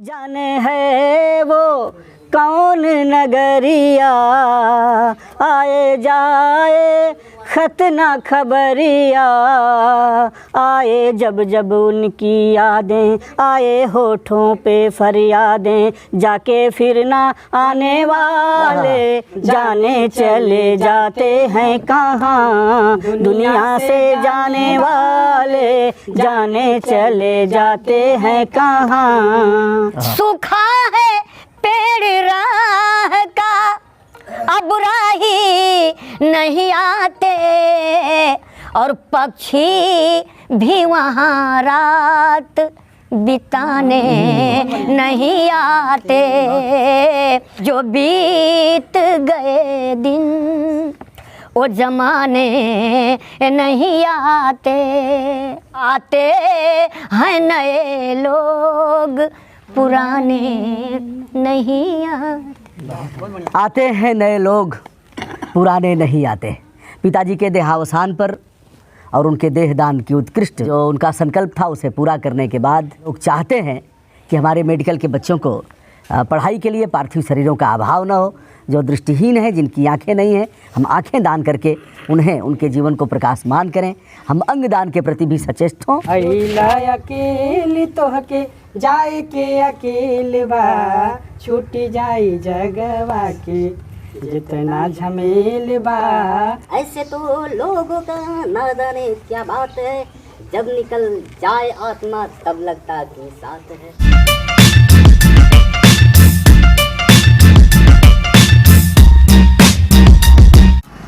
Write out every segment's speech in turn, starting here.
जाने है वो कौन नगरिया, आए जाए खत न खबरिया, आए जब जब उनकी यादें, आए होठों पे फरियादें, जाके फिर ना आने वाले, जाने चले जाते हैं कहाँ, दुनिया से जाने वाले, जाने चले जाते हैं कहाँ। सूखा है पेड़ राह का, अब राही नहीं आते, और पक्षी भी वहाँ रात बिताने नहीं आते, जो बीत गए दिन वो जमाने नहीं आते, आते हैं नए लोग पुराने नहीं आते हैं नए लोग पुराने नहीं आते। पिताजी के देहावसान पर और उनके देहदान की उत्कृष्ट जो उनका संकल्प था उसे पूरा करने के बाद लोग चाहते हैं कि हमारे मेडिकल के बच्चों को पढ़ाई के लिए पार्थिव शरीरों का अभाव न हो। जो दृष्टिहीन है, जिनकी आंखें नहीं हैं, हम आंखें दान करके उन्हें उनके जीवन को प्रकाशमान करें। हम अंग दान के प्रति भी सचेष्ट हों। अकेले तो हके जाए के अकेले बा, छूटी जाई जगवा के जितना झमेल बा। ऐसे तो लोगों का ना जाने क्या बात है, जब निकल जाए आत्मा तब लगता कि साथ है।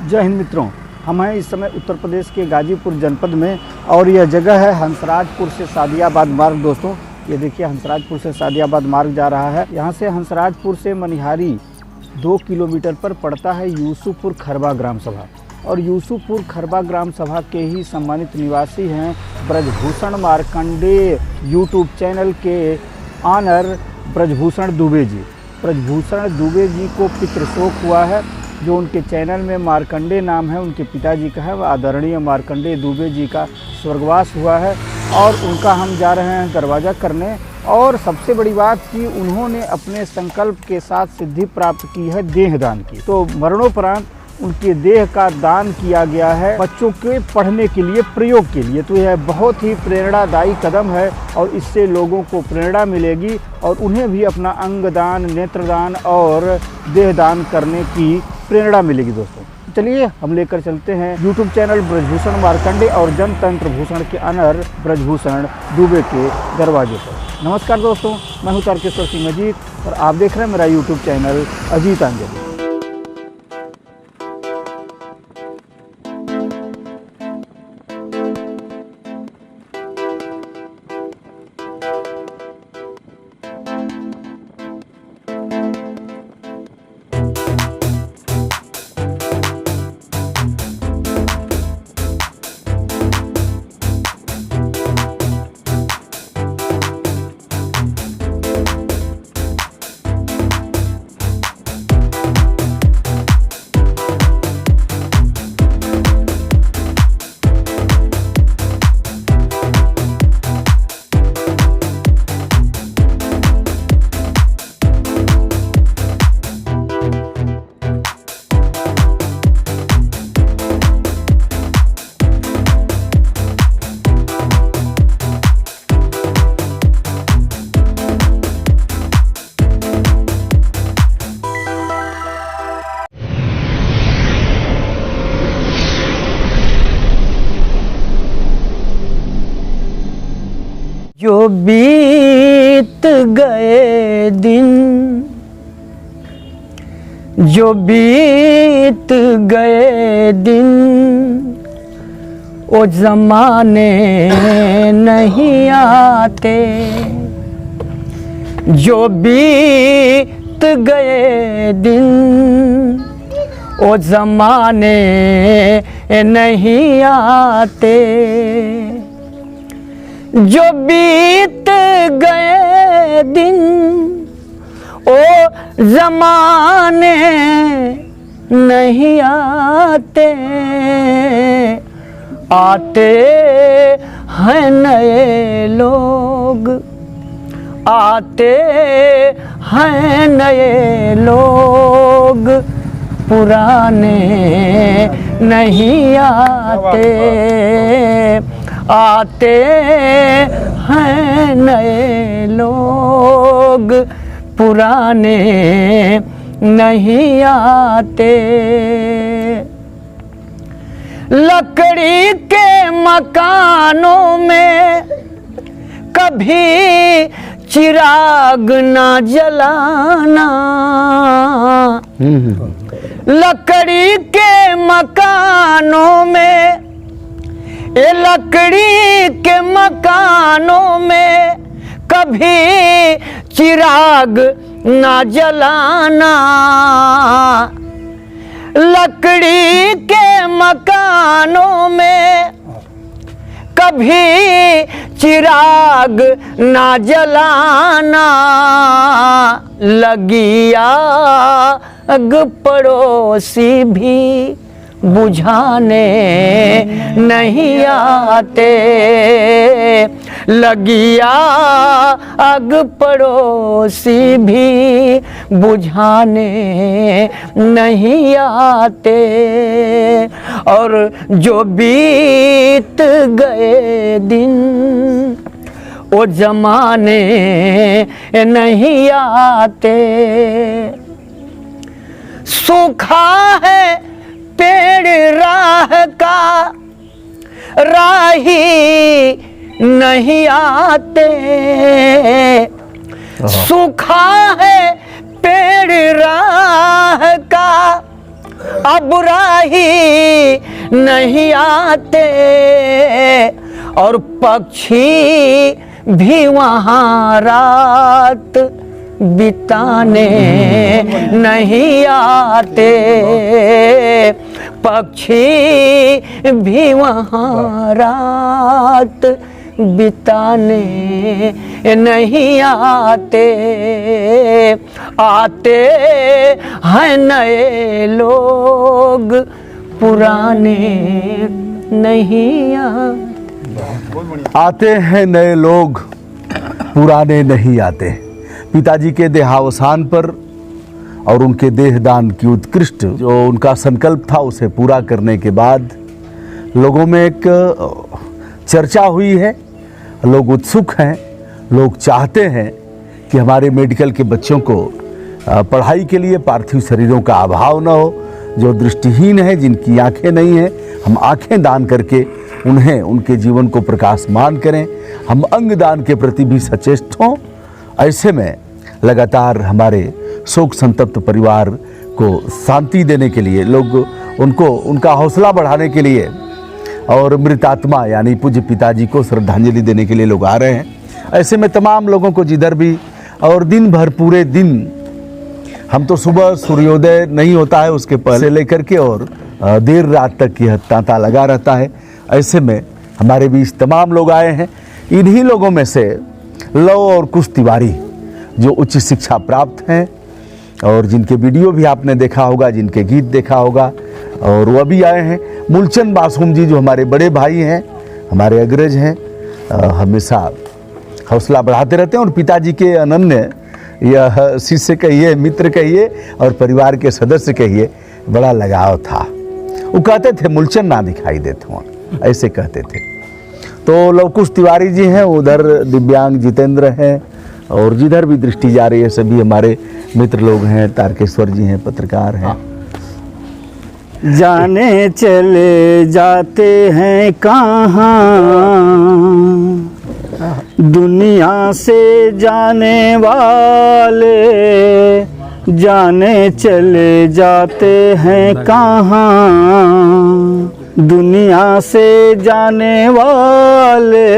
जय हिंद मित्रों, हम हैं इस समय उत्तर प्रदेश के गाजीपुर जनपद में और यह जगह है हंसराजपुर से सादियाबाद मार्ग। दोस्तों ये देखिए, हंसराजपुर से सादियाबाद मार्ग जा रहा है। यहाँ से हंसराजपुर से मनिहारी 2 किलोमीटर पर पड़ता है यूसुफपुर खरबा ग्राम सभा, और यूसुफपुर खरबा ग्राम सभा के ही सम्मानित निवासी हैं ब्रजभूषण मार्कंडेय यूट्यूब चैनल के ऑनर ब्रजभूषण दुबे जी। ब्रजभूषण दुबे जी को पितृशोक हुआ है। जो उनके चैनल में मार्कंडेय नाम है उनके पिताजी का है, वह आदरणीय मार्कंडेय दुबे जी का स्वर्गवास हुआ है, और उनका हम जा रहे हैं दरवाज़ा करने। और सबसे बड़ी बात कि उन्होंने अपने संकल्प के साथ सिद्धि प्राप्त की है देह दान की। तो मरणोपरांत उनके देह का दान किया गया है बच्चों के पढ़ने के लिए, प्रयोग के लिए। तो यह बहुत ही प्रेरणादायी कदम है और इससे लोगों को प्रेरणा मिलेगी और उन्हें भी अपना अंग दान, नेत्रदान और देह दान करने की प्रेरणा मिलेगी। दोस्तों चलिए हम लेकर चलते हैं यूट्यूब चैनल ब्रजभूषण मार्कंडेय और जनतंत्र भूषण के अनर ब्रजभूषण दुबे के दरवाजे पर। नमस्कार दोस्तों, मैं हूं तारकेश्वर सिंह अजीत और आप देख रहे हैं मेरा यूट्यूब चैनल अजीतांजलि। जो बीत गए दिन, जो बीत गए दिन, वो जमाने नहीं आते, जो बीत गए दिन, वो जमाने नहीं आते, जो बीत गए दिन ओ जमाने नहीं आते, आते हैं नए लोग आते हैं नए लोग, पुराने नहीं आते। आते हैं नए लोग, पुराने नहीं आते। लकड़ी के मकानों में कभी चिराग ना जलाना। लकड़ी के मकानों में, ये लकड़ी के मकानों में कभी चिराग ना जलाना। लकड़ी के मकानों में कभी चिराग ना जलाना। लगी आग पड़ोसी भी बुझाने नहीं आते। लगी आग पड़ोसी भी बुझाने नहीं आते। और जो बीत गए दिन वो जमाने नहीं आते। सूखा है पेड़ राह का, राही नहीं आते। सूखा है पेड़ राह का, अब राही नहीं आते। और पक्षी भी वहाँ रात बिताने नहीं आते। पक्षी भी वहाँ रात बिताने नहीं आते। आते हैं नए लोग, पुराने नहीं आते। आते हैं नए लोग, पुराने नहीं आते। पिताजी के देहावसान पर और उनके देहदान की उत्कृष्ट जो उनका संकल्प था उसे पूरा करने के बाद लोगों में एक चर्चा हुई है। लोग उत्सुक हैं, लोग चाहते हैं कि हमारे मेडिकल के बच्चों को पढ़ाई के लिए पार्थिव शरीरों का अभाव न हो। जो दृष्टिहीन है, जिनकी आंखें नहीं हैं, हम आंखें दान करके उन्हें उनके जीवन को प्रकाशमान करें। हम अंग दान के प्रति भी सचेष्ट हों। ऐसे में लगातार हमारे शोक संतप्त परिवार को शांति देने के लिए लोग उनका हौसला बढ़ाने के लिए और मृतात्मा यानी पूज्य पिताजी को श्रद्धांजलि देने के लिए लोग आ रहे हैं। ऐसे में तमाम लोगों को जिधर भी और दिन भर पूरे दिन, हम तो सुबह सूर्योदय नहीं होता है उसके पहले लेकर के और देर रात तक यह तांता लगा रहता है। ऐसे में हमारे बीच तमाम लोग आए हैं। इन्हीं लोगों में से लव और कुश तिवारी जो उच्च शिक्षा प्राप्त हैं और जिनके वीडियो भी आपने देखा होगा, जिनके गीत देखा होगा, और वह भी आए हैं। मूलचंद मासूम जी जो हमारे बड़े भाई हैं, हमारे अग्रज हैं, हमेशा हौसला बढ़ाते रहते हैं और पिताजी के अनन्य यह शिष्य कहिए, मित्र कहिए और परिवार के सदस्य कहिए, बड़ा लगाव था। वो कहते थे मूलचंद ना दिखाई देते हों, ऐसे कहते थे। तो लवकुश तिवारी जी हैं, उधर दिव्यांग जितेंद्र हैं और जिधर भी दृष्टि जा रही है सभी हमारे मित्र लोग हैं। तारकेश्वर जी हैं, पत्रकार हैं। जाने चले जाते हैं कहाँ, दुनिया से जाने वाले जाने चले जाते हैं कहाँ। दुनिया से जाने वाले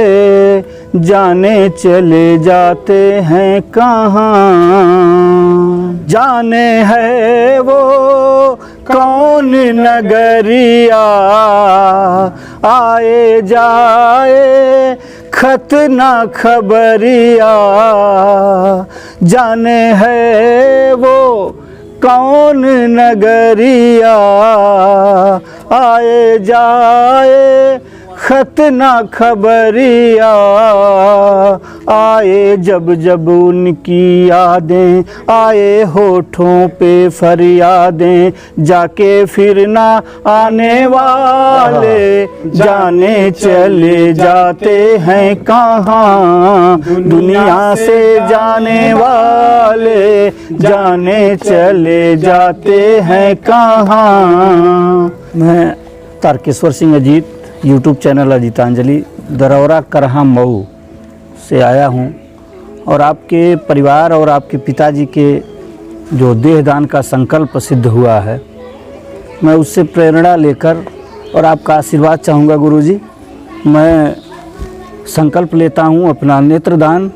जाने चले जाते हैं कहाँ। जाने है वो कौन नगरिया, आए जाए खत ना खबरिया। जाने है वो कौन नगरिया, आए जाए खत ना खबरिया आए जब जब उनकी यादें, आए होठों पे फरियादें, जाके फिर ना आने वाले, जाने चले जाते हैं कहाँ, दुनिया से जाने वाले जाने चले जाते हैं कहाँ। मैं तारकेश्वर सिंह अजीत, यूट्यूब चैनल अजीतांजलि, दरौरा करहा मऊ से आया हूँ और आपके परिवार और आपके पिताजी के जो देहदान का संकल्प सिद्ध हुआ है, मैं उससे प्रेरणा लेकर और आपका आशीर्वाद चाहूँगा गुरुजी। मैं संकल्प लेता हूँ अपना नेत्रदान,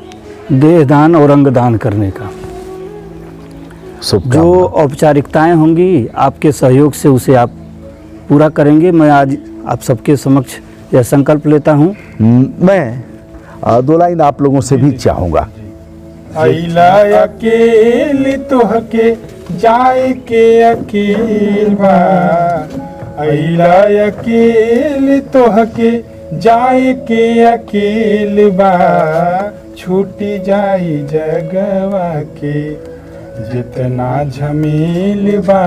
देहदान और अंगदान करने का। जो औपचारिकताएं होंगी आपके सहयोग से उसे आप पूरा करेंगे। मैं आज आप सबके समक्ष यह संकल्प लेता हूँ। मैं 2 लाइन आप लोगों से भी चाहूँगा। अइला अकेल तोहके जाए के अकेल बा, अइला अकेल तोहके जाए के अकेल बा, छूटी जाई जगवा के जितना झमेल बा,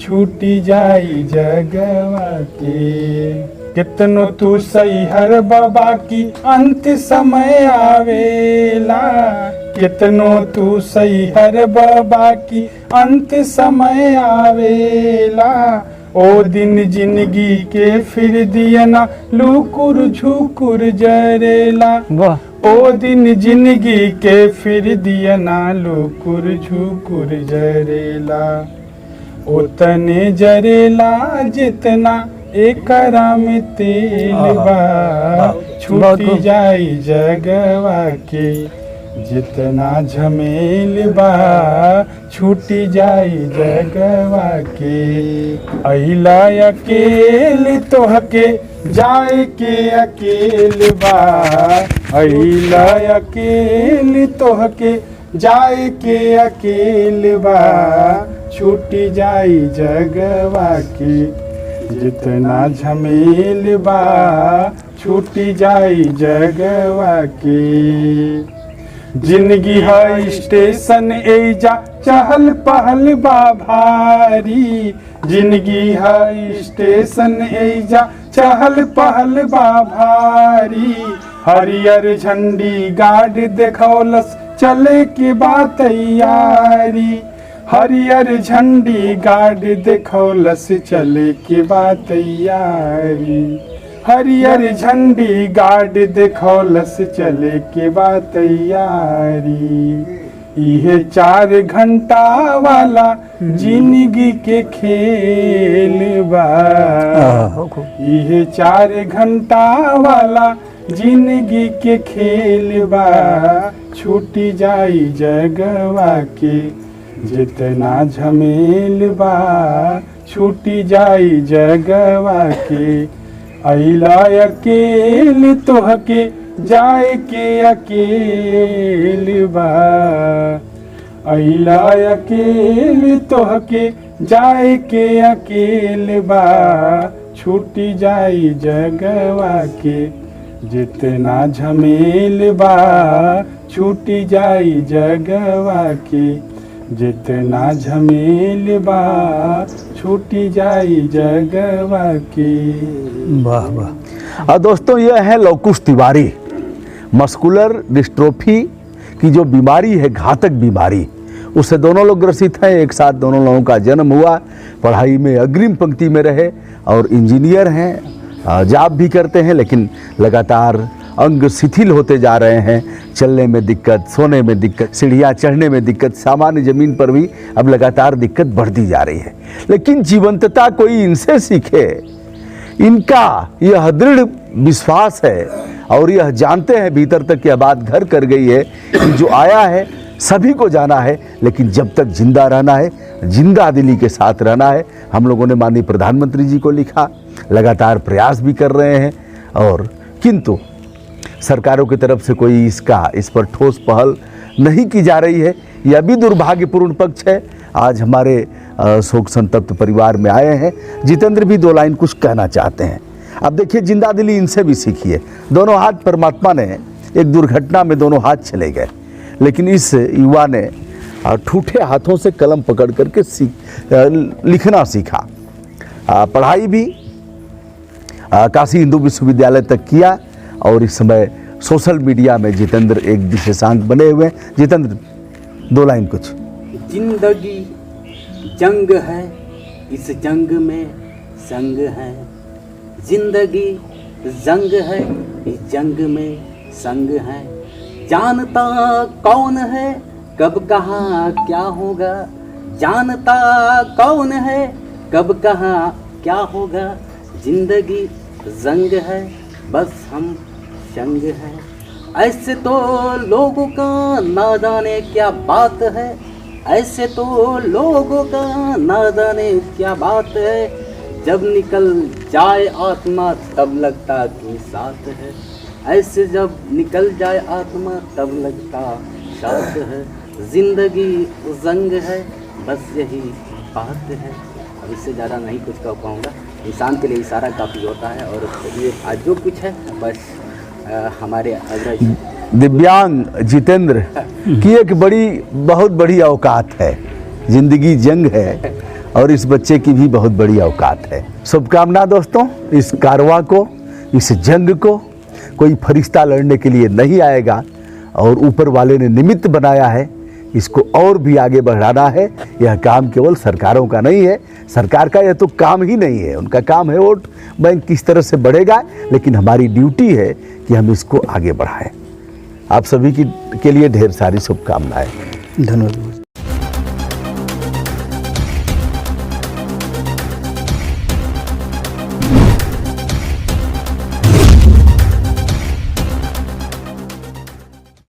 छूटी जाई जगवा के। कितनो तू सही हर बाबा की अंत समय आवेला, कितनो तू सही हर बाबा की अंत समय आवेला, ओ दिन जिंदगी के फिर दिया ना लुकुर झुकुर जरेला, ओ दिन जिंदगी के फिर दिया ना लुकुर झुकुर जरेला, उतने जरेला जितना एकरा में तेल बा, छूटी जाई जगवा के जितना झमेल बा, छूटी जाई जगवा के। अइला अकेल तोहके जाए के अकेल बा, अइला अकेल तोहके जाए के अकेल बा, छूटी जाई जगवा के जितना झमेल बा, छूटी जाई जगवा के। जिंदगी है स्टेशन एजा चहल पहल बा भारी, जिंदगी है स्टेशन एजा चहल पहल बा भारी, हरियर झंडी गार्ड देखौलस चले के बा तैयारी, हरियर झंडी गार्ड देखौलस चले के बा तैयारी, हरियर झंडी गार्ड देखौलस चले के बा तैयारी। इहे 4 घंटा वाला जिंदगी के खेल बा, इहे 4 घंटा वाला जिंदगी के खेल बा, छूटी जाई जगवा के जितना झमेल बा, छूटी जाई जगवा के। अइला अकेल तोहके जाए के अकेल बा, अइला अकेल तोहके जाए के अकेल बा, छूटी जाई जगवा के जितना झमेल बा, छूटी जाई जगवा के जितना झमेल बा, छूटी जाई जगवा के। वाह वाह। और दोस्तों यह है लवकुश तिवारी। मस्कुलर डिस्ट्रोफी की जो बीमारी है, घातक बीमारी, उससे दोनों लोग ग्रसित हैं। एक साथ दोनों लोगों का जन्म हुआ, पढ़ाई में अग्रिम पंक्ति में रहे और इंजीनियर हैं, जॉब भी करते हैं, लेकिन लगातार अंग शिथिल होते जा रहे हैं। चलने में दिक्कत, सोने में दिक्कत, सीढ़ियाँ चढ़ने में दिक्कत, सामान्य जमीन पर भी अब लगातार दिक्कत बढ़ती जा रही है। लेकिन जीवंतता कोई इनसे सीखे। इनका यह दृढ़ विश्वास है और यह जानते हैं भीतर तक यह बात घर कर गई है कि जो आया है सभी को जाना है, लेकिन जब तक जिंदा रहना है, जिंदा दिली के साथ रहना है। हम लोगों ने माननीय प्रधानमंत्री जी को लिखा, लगातार प्रयास भी कर रहे हैं, और किंतु सरकारों की तरफ से कोई इस पर ठोस पहल नहीं की जा रही है। यह भी दुर्भाग्यपूर्ण पक्ष है। आज हमारे शोक संतप्त परिवार में आए हैं। जितेंद्र भी 2 लाइन कुछ कहना चाहते हैं। अब देखिए जिंदा दिली इनसे भी सीखिए। दोनों हाथ परमात्मा ने एक दुर्घटना में दोनों हाथ चले गए, लेकिन इस युवा ने ठूठे हाथों से कलम पकड़ करके लिखना सीखा। पढ़ाई भी काशी हिंदू विश्वविद्यालय तक किया और इस समय सोशल मीडिया में जितेंद्र एक विशेषांक बने हुए हैं। जितेंद्र, 2 लाइन कुछ। जिंदगी जंग है, इस जंग में संग है। जिंदगी जंग है, इस जंग में संग है। जानता कौन है कब कहाँ क्या होगा, जानता कौन है कब कहाँ क्या होगा। जिंदगी जंग है, बस हम संग है। ऐसे तो लोगों का ना जाने क्या बात है, ऐसे तो लोगों का ना जाने क्या बात है। जब निकल जाए आत्मा तब लगता कि साथ है, ऐसे जब निकल जाए आत्मा तब लगता साथ है। जिंदगी जंग है, बस यही बात है। अब इससे ज़्यादा नहीं कुछ कह पाऊँगा। इंसान के लिए इशारा काफ़ी होता है और ये आज जो कुछ है बस हमारे अग्रज दिव्यांग जितेंद्र की एक बहुत बड़ी औकात है। जिंदगी जंग है और इस बच्चे की भी बहुत बड़ी औकात है। शुभकामना दोस्तों, इस कारवां को, इस जंग को कोई फरिश्ता लड़ने के लिए नहीं आएगा और ऊपर वाले ने निमित्त बनाया है। इसको और भी आगे बढ़ाना है। यह काम केवल सरकारों का नहीं है, सरकार का यह तो काम ही नहीं है। उनका काम है वोट बैंक किस तरह से बढ़ेगा, लेकिन हमारी ड्यूटी है कि हम इसको आगे बढ़ाएं। आप सभी के लिए ढेर सारी शुभकामनाएं। धन्यवाद।